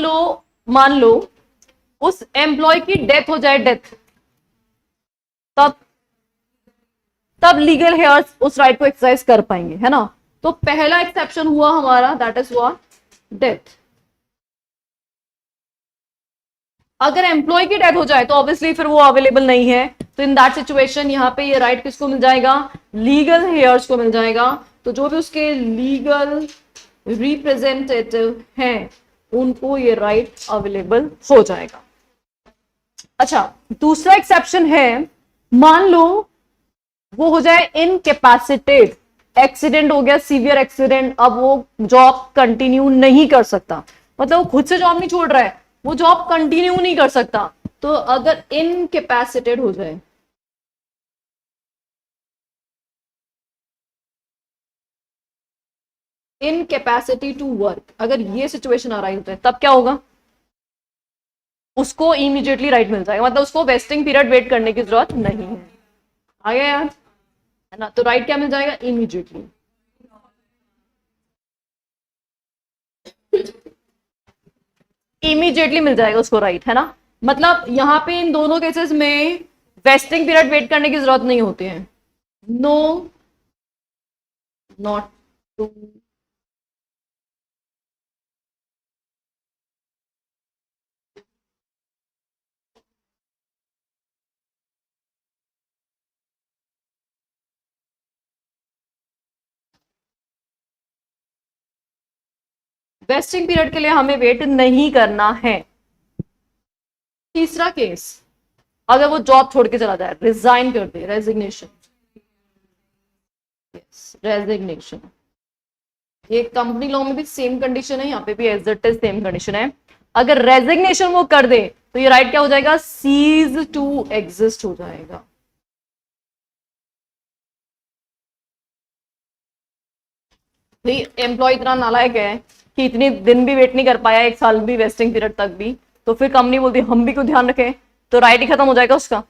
लो उस एम्प्लॉय की डेथ हो जाए, डेथ, तब तब लीगल हेयर्स उस राइट को एक्सरसाइज कर पाएंगे, है ना। तो पहला एक्सेप्शन हुआ हमारा, दैट इज हुआ डेथ। अगर एम्प्लॉय की डेथ हो जाए तो ऑब्वियसली फिर वो अवेलेबल नहीं है, तो इन दैट सिचुएशन यहाँ पे ये राइट किसको मिल जाएगा, लीगल हेयर्स को मिल जाएगा। तो जो भी उसके लीगल रिप्रेजेंटेटिव हैं उनको ये राइट अवेलेबल हो जाएगा। अच्छा दूसरा एक्सेप्शन है, मान लो वो हो जाए इनकेपेसिटेड, एक्सीडेंट हो गया, सीवियर एक्सीडेंट, अब वो जॉब कंटिन्यू नहीं कर सकता, मतलब वो खुद से जॉब नहीं छोड़ रहा है, वो जॉब कंटिन्यू नहीं कर सकता। तो अगर इनकेपेसिटेड हो जाए, इनकेपेसिटी टू वर्क, अगर ये सिचुएशन आ रही होता है तब क्या होगा, उसको इमीडिएटली राइट मिल जाएगा, मतलब उसको वेस्टिंग पीरियड वेट करने की जरूरत नहीं है। आ गया यार, है ना। तो राइट क्या मिल जाएगा, इमीडिएटली। इमीडिएटली मिल जाएगा उसको राइट, है ना। मतलब यहाँ पे इन दोनों केसेस में वेस्टिंग पीरियड वेट करने की जरूरत नहीं होती है। No, not to, vesting period के लिए हमें वेट नहीं करना है। तीसरा केस, अगर वो जॉब छोड़ के चला जाए, रिजाइन कर दे, रेजिग्नेशन, रेजिग्नेशन, ये कंपनी लॉ में भी सेम कंडीशन है, यहाँ पे भी as it is same condition है। अगर रेजिग्नेशन वो कर दे तो ये राइट क्या हो जाएगा, सीज टू एग्जिस्ट हो जाएगा। भाई एम्प्लॉय इतना नालायक है कि इतने दिन भी वेट नहीं कर पाया, 1 साल भी, वेस्टिंग पीरियड तक भी, तो फिर कंपनी बोलती हम भी क्यों ध्यान रखें, तो राइट ही खत्म हो जाएगा उसका।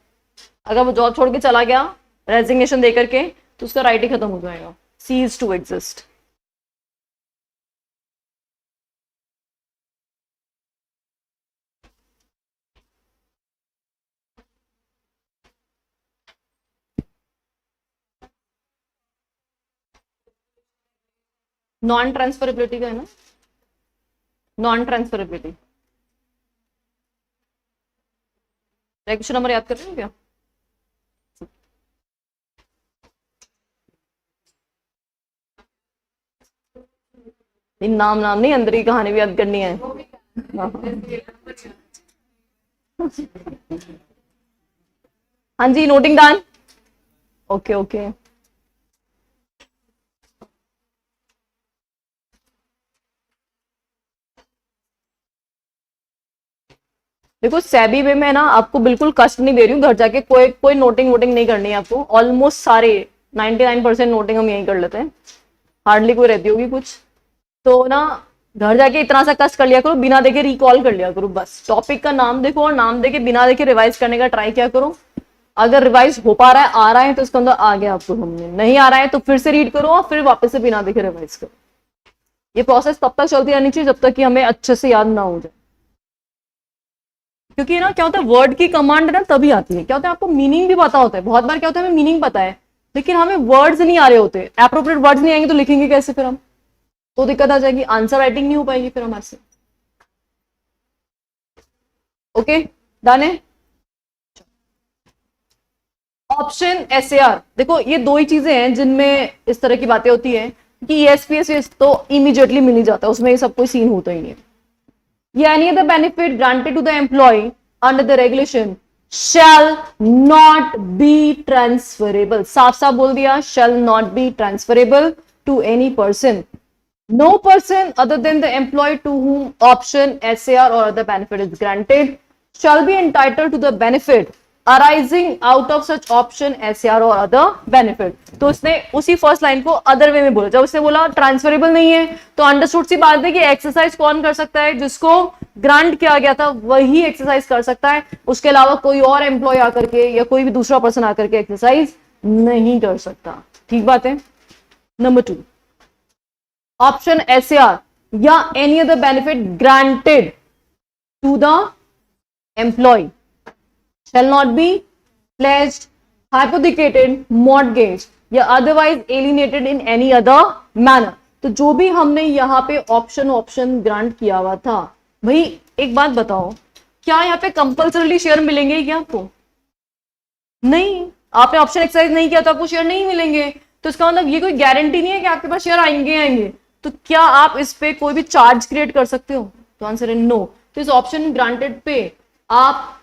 अगर वो जॉब छोड़ के चला गया रेजिग्नेशन दे करके, तो उसका राइट ही खत्म हो जाएगा, cease to exist. Non transferability का है ना, नॉन ट्रांसफरेबिलिटी, क्वेश्चन नंबर याद कर रहे हो क्या? नाम नाम नहीं, अंदर की कहानी भी याद करनी है। हाँ हाँ जी, नोटिंग डाउन, ओके ओके। देखो सेबी में मैं ना आपको बिल्कुल कष्ट नहीं दे रही हूँ, घर जाके कोई कोई नोटिंग वोटिंग नहीं करनी है आपको, ऑलमोस्ट सारे 99% नोटिंग हम यही कर लेते हैं, हार्डली कोई रहती होगी कुछ, तो ना घर जाके इतना सा कष्ट कर लिया करो, बिना देखे रिकॉल कर लिया करो, बस टॉपिक का नाम देखो और नाम देके बिना देखे रिवाइज करने का ट्राई किया करो। अगर रिवाइज हो पा रहा है, आ रहा है, तो इसका अंदर आ गया आपको समझ, नहीं आ रहा है तो फिर से रीड करो और फिर वापस से बिना देखे रिवाइज करो। ये प्रोसेस तब तक चलती रहनी चाहिए जब तक कि हमें अच्छे से याद ना हो जाए, क्योंकि ना क्या होता है, वर्ड की कमांड ना तभी आती है, क्या होता है आपको मीनिंग भी पता होता है, बहुत बार क्या होता है हमें मीनिंग पता है लेकिन हमें वर्ड्स नहीं आ रहे होते, एप्रोप्रिएट वर्ड्स नहीं आएंगे तो लिखेंगे कैसे फिर हम, तो दिक्कत आ जाएगी, आंसर राइटिंग नहीं हो पाएगी फिर हमारे से। ओके, डन है। ऑप्शन एसएआर, देखो ये दो ही चीजें हैं जिनमें इस तरह की बातें होती है कि ईएसपीएस तो इमीडिएटली मिल ही जाता है, उसमें ये सब कोई सीन होता ही नहीं है। Yeah, any other benefit granted to the employee under the regulation shall not be transferable, साफ साफ बोल दिया, shall not be transferable to any person, no person other than the employee to whom option SAR or other benefit is granted shall be entitled to the benefit arising out of such option SAR or other benefit। तो उसने उसी first line को other way में बोला, जब उसने बोला transferable नहीं है तो अंडरस्टूड सी बात है कि एक्सरसाइज कौन कर सकता है, जिसको ग्रांट किया गया था वही एक्सरसाइज कर सकता है, उसके अलावा कोई और एम्प्लॉय आकर के या कोई भी दूसरा पर्सन आकर के एक्सरसाइज नहीं कर सकता। ठीक बात है। नंबर 2, ऑप्शन एसएआर या any other benefit granted to the employee shall not be pledged, hypothecated, mortgaged या otherwise alienated in any other manner। तो जो भी हमने यहाँ पे ऑप्शन ग्रांट किया हुआ था, भाई एक बात बताओ, क्या यहाँ पे कंपल्सरली शेयर मिलेंगे क्या आपको? नहीं, आपने ऑप्शन एक्सरसाइज नहीं किया तो आपको शेयर नहीं मिलेंगे, तो इसका मतलब ये कोई गारंटी नहीं है कि आपके पास शेयर आएंगे। तो क्या आप इस पे कोई भी चार्ज क्रिएट कर सकते हो? तो आंसर है नो। तो इस ऑप्शन ग्रांटेड पे आप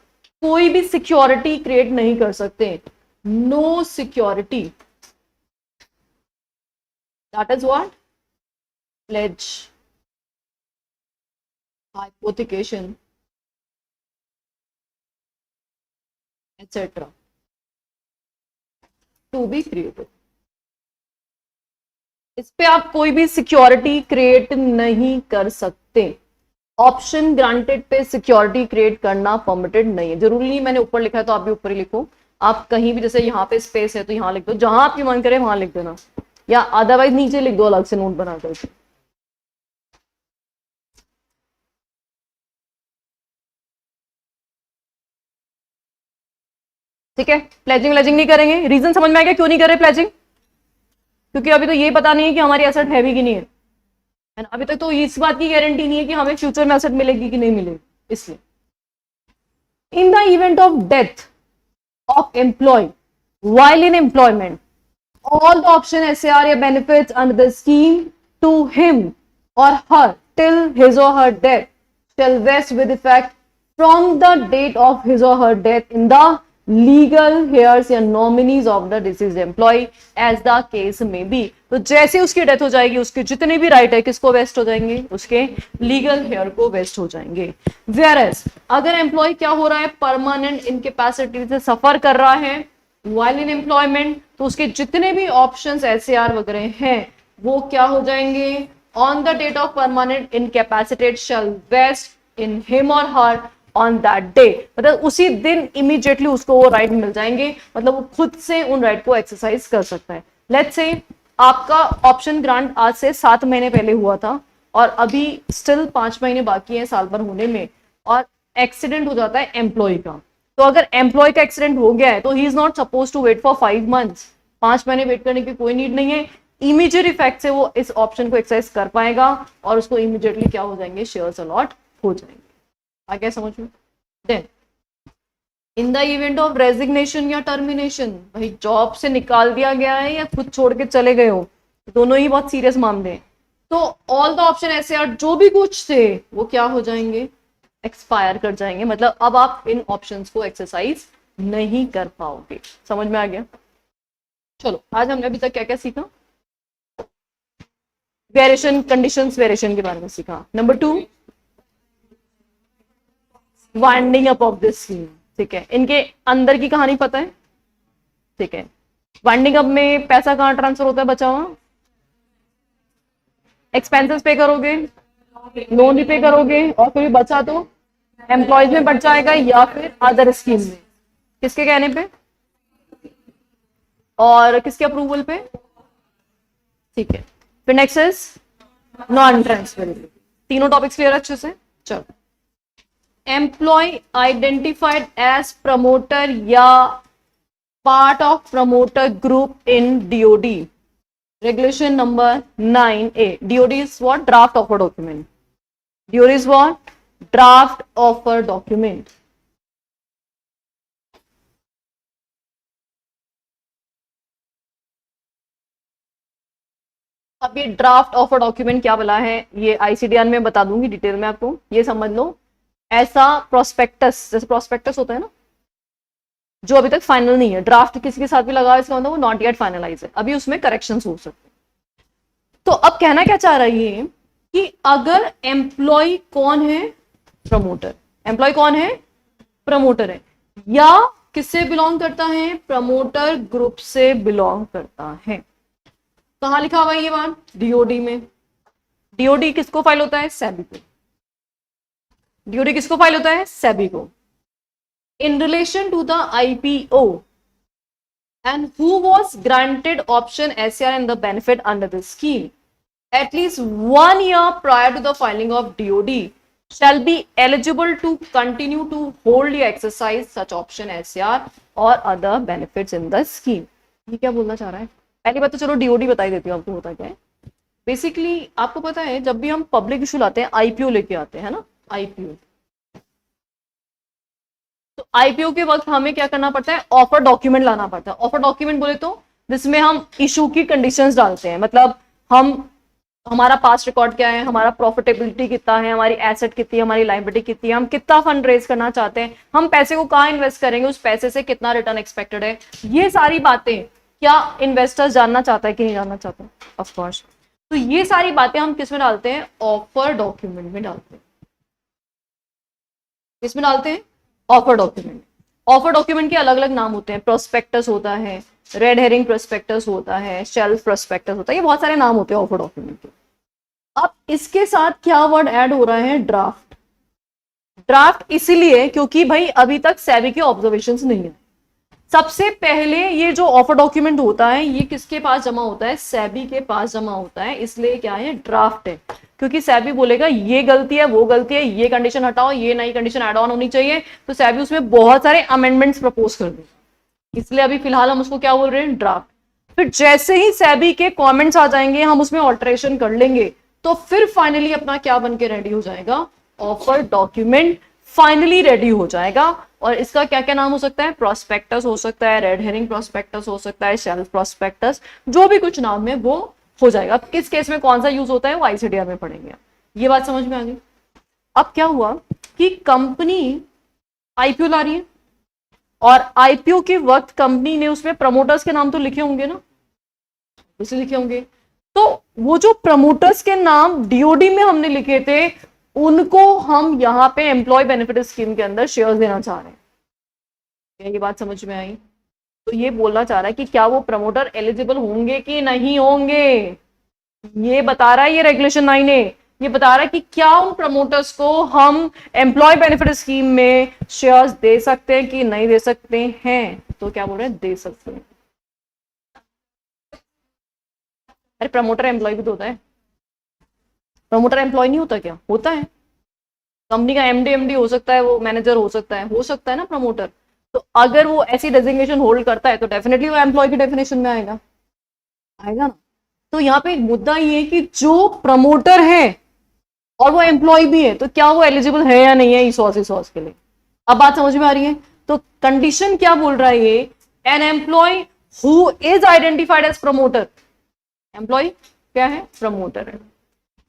कोई भी सिक्योरिटी क्रिएट नहीं कर सकते, no security, that is what pledge, hypothecation etcetera to be created. इस पे आप कोई भी सिक्योरिटी क्रिएट नहीं कर सकते, ऑप्शन ग्रांटेड पे सिक्योरिटी क्रिएट करना परमिटेड नहीं है। जरूरी नहीं मैंने ऊपर लिखा है तो आप भी ऊपर ही लिखो, आप कहीं भी जैसे यहाँ पे स्पेस है तो यहाँ लिख दो, जहां आपकी मन करे वहां लिख देना, या अदरवाइज नीचे लिख दो अलग से नोट बना करके। ठीक है, प्लेजिंग व्लेजिंग नहीं करेंगे। रीजन समझ में आ गया क्यों नहीं कर रहे प्लेजिंग? क्योंकि अभी तो ये पता नहीं है कि हमारी एसेट है भी कि नहीं है ना। अभी तक तो इस बात की गारंटी नहीं है कि हमें फ्यूचर में एसेट मिलेगी कि नहीं मिलेगी। इसलिए in the event of death of employee while in employment, all the option SAR या benefits under the scheme to him or her till his or her death shall vest with effect from the date of his or her death in the legal heirs या nominees of the deceased employee as the case may be। तो जैसे उसकी death हो जाएगी उसके जितने भी right है किसको वेस्ट हो जाएंगे? उसके लीगल हेयर को वेस्ट हो जाएंगे। वेयरएज अगर एम्प्लॉय क्या हो रहा है, परमानेंट इनकेपेसिटी से सफर कर रहा है while in employment, तो उसके जितने भी ऑप्शंस SAR वगैरह हैं वो क्या हो जाएंगे? On the date of permanent incapacitated shall vest in him or her on that day, मतलब उसी दिन इमीडिएटली उसको वो राइट मिल जाएंगे, मतलब वो खुद से उन राइट को एक्सरसाइज कर सकता है। लेट्स से आपका ऑप्शन ग्रांट आज से 7 महीने पहले हुआ था और अभी स्टिल 5 महीने बाकी है साल भर होने में, और एक्सीडेंट हो जाता है एम्प्लॉय का। तो अगर एम्प्लॉय का एक्सीडेंट हो गया है तो he is not suppose to wait for 5 months, 5 महीने वेट करने की कोई नीड नहीं है। इमीडिएट इफेक्ट से वो इस ऑप्शन को एक्सरसाइज कर पाएगा और उसको इमीडिएटली क्या हो जाएंगे? शेयर्स अलॉट हो जाएंगे। आगे समझ में? Then in the event of resignation या टर्मिनेशन, भाई जॉब से निकाल दिया गया है या खुद छोड़ के चले गए हो, दोनों ही बहुत सीरियस मामले हैं, तो ऑल द ऑप्शन ऐसे जो भी कुछ थे वो क्या हो जाएंगे? एक्सपायर कर जाएंगे, मतलब अब आप इन ऑप्शंस को एक्सरसाइज नहीं कर पाओगे। समझ में आ गया? चलो आज हमने अभी तक क्या क्या सीखा? वेरिएशन, कंडीशंस वेरिएशन के बारे में सीखा। Number 2 winding up of this scheme. ठीक है, इनके अंदर की कहानी पता है? ठीक है, वाइंडिंग अप में पैसा कहाँ ट्रांसफर होता है बचा हुआ? एक्सपेंसेस पे करोगे, लोन भी पे करोगे, और फिर बचा तो एम्प्लॉयज में बढ़ जाएगा या फिर अदर स्कीम में। किसके कहने पे और किसके अप्रूवल पे? ठीक है, फिर नेक्स्ट इज नॉन ट्रांसफरेबल। तीनों टॉपिक्स क्लियर अच्छे से? चलो, एम्प्लॉय आइडेंटिफाइड एज प्रमोटर या part of promoter group in DOD regulation number 9A। DOD is what? Draft offer document. DOD is what? Draft offer document. अब ये draft offer document क्या बोला है ये ICDR में बता दूंगी डिटेल में आपको, ये समझ लो। ऐसा प्रोस्पेक्टस, जैसे प्रोस्पेक्टस होता है ना जो अभी तक फाइनल नहीं है, ड्राफ्ट किसी के साथ भी लगा है इसका मतलब वो नॉट येट फाइनलाइज है, अभी उसमें करेक्शंस हो सकते हैं। तो अब कहना क्या चाह रही है कि अगर एम्प्लॉय कौन है? प्रमोटर। एम्प्लॉय कौन है? प्रमोटर है, या किससे बिलोंग करता है? प्रमोटर ग्रुप से बिलोंग करता है। कहां लिखा हुआ है ये बात? DOD में। DOD किसको फाइल होता है? सेबी को। DOD किसको फाइल होता है? सेबी को। In relation to the IPO and who was granted option SAR and the benefit under the scheme at least 1 year prior to the filing of DOD shall be eligible to continue to hold या exercise such option SAR or other benefits in the scheme। ये क्या बोलना चाह रहा है? पहली बात तो चलो DOD बता ही देती हूँ आपको होता क्या है। बेसिकली आपको पता है जब भी हम पब्लिक इशू लाते हैं IPO लेके आते हैं ना, IPO, तो IPO के वक्त हमें क्या करना पड़ता है? ऑफर डॉक्यूमेंट लाना पड़ता है। ऑफर डॉक्यूमेंट बोले तो जिसमें हम इशू की कंडीशंस डालते हैं, मतलब हम हमारा पास्ट रिकॉर्ड क्या है, हमारा प्रॉफिटेबिलिटी कितना है, हमारी एसेट कितनी है, हमारी लायबिलिटी कितनी है, हम कितना फंड रेज करना चाहते हैं, हम पैसे को कहाँ इन्वेस्ट करेंगे, उस पैसे से कितना रिटर्न एक्सपेक्टेड है, ये सारी बातें क्या इन्वेस्टर्स जानना चाहता है कि नहीं जानना चाहता? Of course. तो ये सारी बातें हम किस में डालते हैं? ऑफर डॉक्यूमेंट में डालते हैं। किस में डालते हैं? Offer document. ऑफर डॉक्यूमेंट के अलग अलग नाम होते हैं, प्रोस्पेक्टस होता है, रेड हेरिंग प्रोस्पेक्टस होता है, शेल्फ प्रोस्पेक्टस होता है, ये बहुत सारे नाम होते हैं ऑफर डॉक्यूमेंट के। अब इसके साथ क्या वर्ड ऐड हो रहा है? ड्राफ्ट। ड्राफ्ट इसीलिए क्योंकि भाई अभी तक सेबी के ऑब्जर्वेशंस नहीं है। सबसे पहले ये जो ऑफर डॉक्यूमेंट होता है ये किसके पास जमा होता है? सेबी के पास जमा होता है, इसलिए क्या है? ड्राफ्ट है, क्योंकि सेबी बोलेगा ये गलती है, वो गलती है, ये कंडीशन हटाओ, ये नई कंडीशन ऐड ऑन होनी चाहिए, तो सेबी उसमें बहुत सारे अमेंडमेंट्स प्रपोज कर देगा। इसलिए अभी फिलहाल हम उसको क्या बोल रहे हैं, ड्राफ्ट। फिर जैसे ही सेबी के कमेंट्स आ जाएंगे, हम उसमें ऑल्टरेशन कर लेंगे, तो फिर फाइनली अपना क्या बन के रेडी हो जाएगा, ऑफर डॉक्यूमेंट फाइनली रेडी हो जाएगा। और इसका क्या क्या नाम हो सकता है, प्रोस्पेक्टस हो सकता है, रेड हेरिंग प्रोस्पेक्टस हो सकता है, शेल्फ प्रोस्पेक्टस, जो भी कुछ नाम है वो हो जाएगा। अब किस केस में कौन सा यूज होता है वो आईसीडीआर में पढ़ेंगे। ये बात समझ में आ गई। अब क्या हुआ कि कंपनी आईपीओ ला रही है, और आईपीओ के वक्त कंपनी ने उसमें प्रमोटर्स के नाम तो लिखे होंगे ना, उसे लिखे होंगे। तो वो जो प्रमोटर्स के नाम डीओडी में हमने लिखे थे, उनको हम यहां पे एम्प्लॉय बेनिफिट स्कीम के अंदर शेयर्स देना चाह रहे हैं। ये बात समझ में आई। तो ये बोलना चाह रहा है कि क्या वो प्रमोटर एलिजिबल होंगे कि नहीं होंगे, ये बता रहा है ये रेगुलेशन 9 है। ये बता रहा है कि क्या उन प्रमोटर्स को हम एम्प्लॉय बेनिफिट स्कीम में शेयर्स दे सकते हैं कि नहीं दे सकते हैं। तो क्या बोल रहे हैं, दे सकते हैं। अरे प्रमोटर एम्प्लॉय भी तो होता है, प्रमोटर एम्प्लॉय नहीं होता क्या, होता है। कंपनी का एमडी हो सकता है, वो मैनेजर हो सकता है ना प्रमोटर। तो अगर वो ऐसी डेजिग्नेशन होल्ड करता है तो डेफिनेटली वो एम्प्लॉय की डेफिनेशन में आएगा, आएगा ना। तो यहाँ पे मुद्दा ये है कि जो प्रमोटर है और वो एम्प्लॉय भी है, तो क्या वो एलिजिबल है या नहीं है इस के लिए। अब बात समझ में आ रही है। तो कंडीशन क्या बोल रहा है ये, an employee who is identified as promoter, employee क्या है, प्रमोटर है,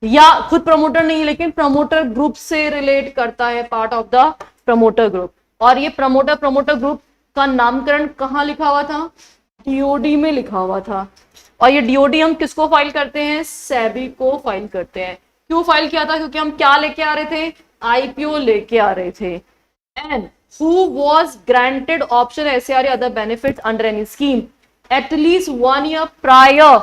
या खुद प्रमोटर नहीं लेकिन प्रमोटर ग्रुप से रिलेट करता है, part of the promoter group. और ये प्रमोटर ग्रुप का नामकरण कहां लिखा हुआ था, डीओडी में लिखा हुआ था। और ये डीओडी हम किसको फाइल करते हैं, सेबी को फाइल करते हैं। क्यों फाइल किया था, क्योंकि हम क्या लेके आ रहे थे, आईपीओ लेके आ रहे थे। And who was granted option SR other benefits under any scheme at least 1 year prior,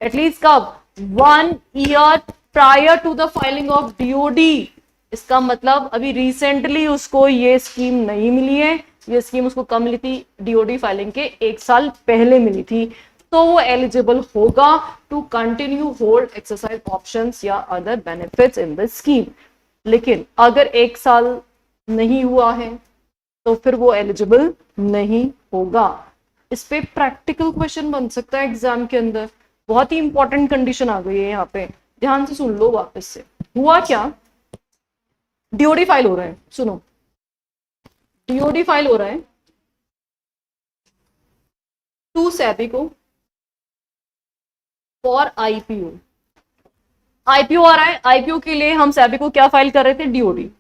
at least कब, 1 year prior to the filing of DOD. इसका मतलब अभी रिसेंटली उसको ये स्कीम नहीं मिली है, ये स्कीम उसको कम मिली थी, डीओडी फाइलिंग के 1 साल पहले मिली थी। तो वो एलिजिबल होगा to continue hold exercise options या other benefits in the scheme. लेकिन अगर 1 साल नहीं हुआ है तो फिर वो एलिजिबल नहीं होगा। इस पे प्रैक्टिकल क्वेश्चन बन सकता है एग्जाम के अंदर। बहुत ही इंपॉर्टेंट कंडीशन आ गई है यहाँ पे, ध्यान से सुन लो वापस से। हुआ क्या, डीओडी फाइल हो रहा है, सुनो, डीओडी फाइल हो रहा है टू सेबी को फॉर आईपीओ। आईपीओ आ रहा है, आईपीओ के लिए हम सेबी को क्या फाइल कर रहे थे, डीओडी।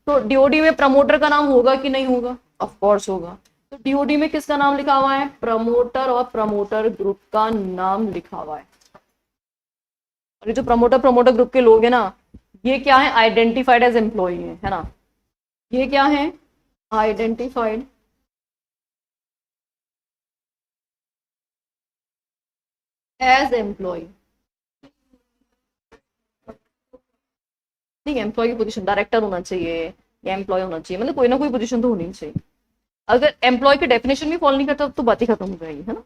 तो डीओडी में प्रमोटर का नाम होगा कि नहीं होगा, ऑफ कोर्स होगा। तो डीओडी में किसका नाम लिखा हुआ है, प्रमोटर और प्रमोटर ग्रुप का नाम लिखा हुआ है। और ये जो प्रमोटर ग्रुप के लोग हैं ना, ये क्या है, आइडेंटिफाइड एज एम्प्लॉय है ना। ये क्या है, आइडेंटिफाइड एज एम्प्लॉय। ठीक है, एम्प्लॉय की पोजीशन डायरेक्टर होना चाहिए या एम्प्लॉय होना चाहिए, मतलब कोई ना कोई पोजीशन तो होनी चाहिए। अगर एम्प्लॉय की डेफिनेशन भी फॉलो नहीं करता तो बात ही खत्म हो जाएगी, है ना।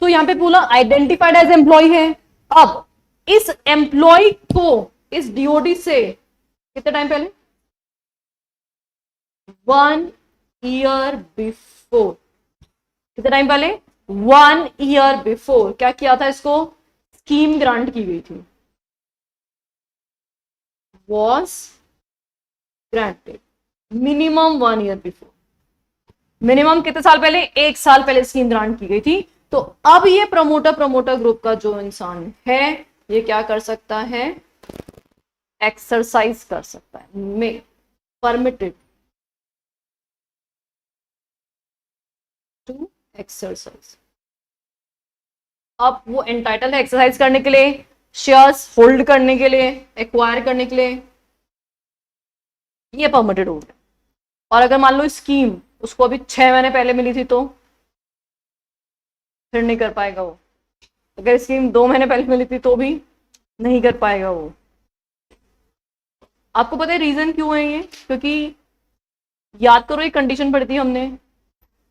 तो यहाँ पे बोला आइडेंटिफाइड एज एम्प्लॉय है। अब इस एम्प्लॉय को इस डीओडी से कितने टाइम पहले, 1 year बिफोर, कितने टाइम पहले, 1 year बिफोर क्या किया था, इसको स्कीम ग्रांट की गई थी, was granted minimum 1 year before। Minimum कितने साल पहले, 1 साल पहले स्कीम ग्रांट की गई थी। तो अब ये प्रमोटर ग्रुप का जो इंसान है, ये क्या कर सकता है, एक्सरसाइज कर सकता है, मे परमिटेड टू एक्सरसाइज। अब वो एंटाइटल है एक्सरसाइज करने के लिए, शेयर्स होल्ड करने के लिए, एक्वायर करने के लिए, ये परमिटेड हो गया। और अगर मान लो स्कीम उसको अभी 6 महीने पहले मिली थी तो फिर नहीं कर पाएगा वो। अगर स्कीम 2 महीने पहले मिली थी तो भी नहीं कर पाएगा वो। आपको पता है रीजन क्यों है ये, क्योंकि याद करो एक कंडीशन पढ़ी थी हमने,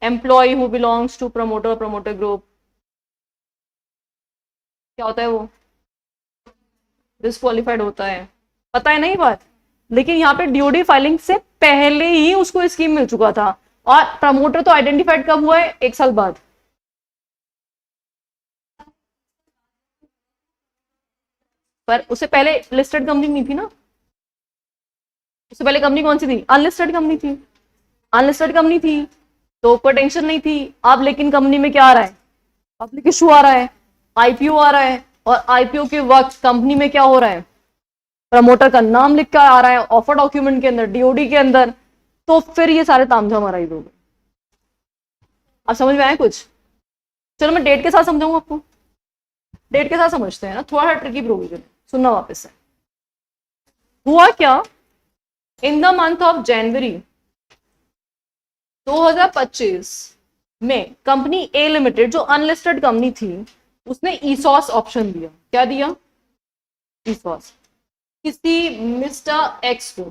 employee who belongs to promoter group, क्या होता है वो, डिस्क्वालिफाइड होता है, पता है नहीं बात। लेकिन यहाँ पे डीओडी फाइलिंग से पहले ही उसको स्कीम मिल चुका था, और प्रमोटर तो आइडेंटिफाइड कब हुआ है? 1 साल बाद। पर उससे पहले लिस्टेड कंपनी नहीं थी ना, उससे पहले कंपनी कौन सी थी? अनलिस्टेड कंपनी थी। अनलिस्टेड कंपनी थी तो कोई टेंशन नहीं थी। अब लेकिन कंपनी में क्या आ रहा है? पब्लिक इशू आ रहा है, आईपीओ आ रहा है, और आईपीओ के वक्त कंपनी में क्या हो रहा है? प्रमोटर का नाम लिख कर आ रहा है ऑफर डॉक्यूमेंट के अंदर, डीओडी के अंदर। तो फिर ये सारे तामझाम अराइज हो गए। अब समझ में आया कुछ? चलो मैं डेट के साथ समझाऊंगा आपको। डेट के साथ समझते हैं ना, थोड़ा सा ट्रिकी प्रोविजन। सुनना वापस से। हुआ क्या, in the month of January 2025 में कंपनी ए लिमिटेड, जो अनलिस्टेड कंपनी थी, उसने ईसॉस ऑप्शन दिया। क्या दिया? ईसॉस, किसी मिस्टर एक्स को।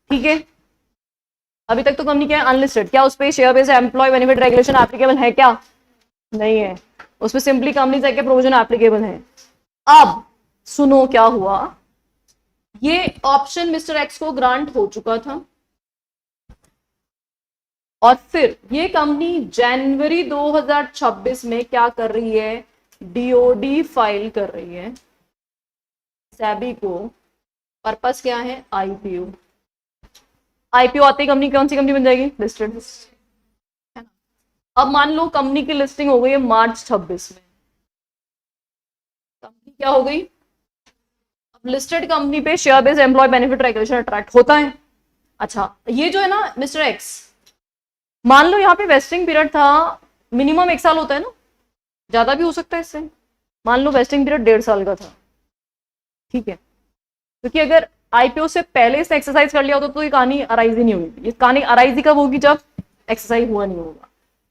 ठीक है, अभी तक तो कंपनी क्या है? अनलिस्टेड। क्या उस पर share based employee benefit regulation applicable है क्या? नहीं है। उसमें सिंपली कंपनीज एक्ट के प्रोविजन एप्लीकेबल है। अब सुनो क्या हुआ, ये ऑप्शन मिस्टर एक्स को ग्रांट हो चुका था, और फिर ये कंपनी जनवरी 2026 में क्या कर रही है? डीओडी फाइल कर रही है सेबी को। पर्पस क्या है? आईपीओ। आईपीओ आते ही कंपनी कौन सी कंपनी बन जाएगी? लिस्टेड। अब मान लो कंपनी की लिस्टिंग हो गई है मार्च 26 में, कंपनी क्या हो गई? अब लिस्टेड कंपनी पे share based employee benefit regulation attract होता है। अच्छा, ये जो है ना मिस्टर एक्स, मान लो यहाँ पे वेस्टिंग पीरियड था, मिनिमम 1 साल होता है ना, ज्यादा भी हो सकता है इससे। मान लो वेस्टिंग पीरियड 1.5 साल का था। ठीक है, क्योंकि अगर आईपीओ से पहले इसने एक्सरसाइज कर लिया होता तो ये कहानी अराइज ही नहीं होगी। ये कहानी अराइज ही कब होगी? जब एक्सरसाइज हुआ नहीं होगा।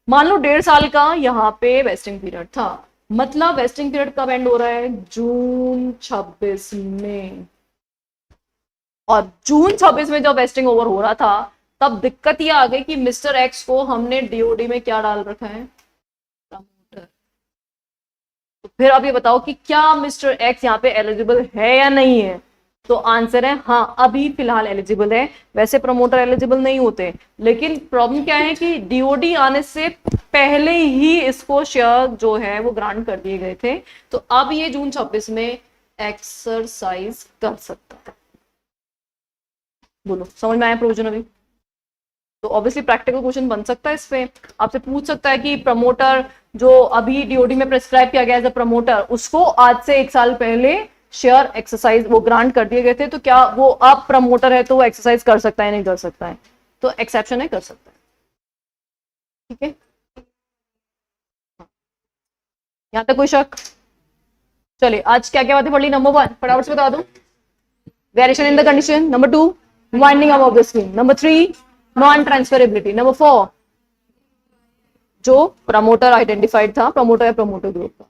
मान लो 1.5 साल का यहाँ पे वेस्टिंग पीरियड था, मतलब वेस्टिंग पीरियड कब एंड हो रहा है? जून 26 में। और जून 26 में जब वेस्टिंग ओवर हो रहा था, तब दिक्कत ये आ गई कि मिस्टर एक्स को हमने डीओडी में क्या डाल रखा है? प्रमोटर। तो फिर अब ये बताओ कि क्या मिस्टर एक्स यहाँ पे एलिजिबल है या नहीं है? तो आंसर है हाँ, अभी फिलहाल एलिजिबल है। वैसे प्रमोटर एलिजिबल नहीं होते, लेकिन प्रॉब्लम क्या है कि डीओडी आने से पहले ही इसको शेयर जो है वो ग्रांट कर दिए गए थे। तो अब ये जून 26 में एक्सरसाइज कर सकता है। बोलो समझ में आया प्रोविजन अभी? तो ऑब्वियसली प्रैक्टिकल क्वेश्चन बन सकता है इस पे। आपसे पूछ सकता है कि प्रमोटर जो अभी डीओडी में प्रेस्क्राइब किया गया एज अ प्रमोटर, उसको आज से 1 साल पहले शेयर एक्सरसाइज वो ग्रांट कर दिए गए थे, तो क्या वो अब प्रमोटर है तो वो एक्सरसाइज कर सकता है? नहीं कर सकता है। तो एक्सेप्शन है, कर सकता है। ठीक है, यहां तक कोई शक? चलिए, आज क्या क्या बातें पढ़ ली? नंबर 1 फटाफट से बता दो, variation in the condition. Number 2, winding up of the scheme. Number 3, non transferability. Number 4, जो प्रमोटर आइडेंटिफाइड था, प्रमोटर या प्रमोटर ग्रुप का।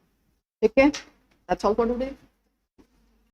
ठीक है, दैट्स ऑल फॉर टुडे।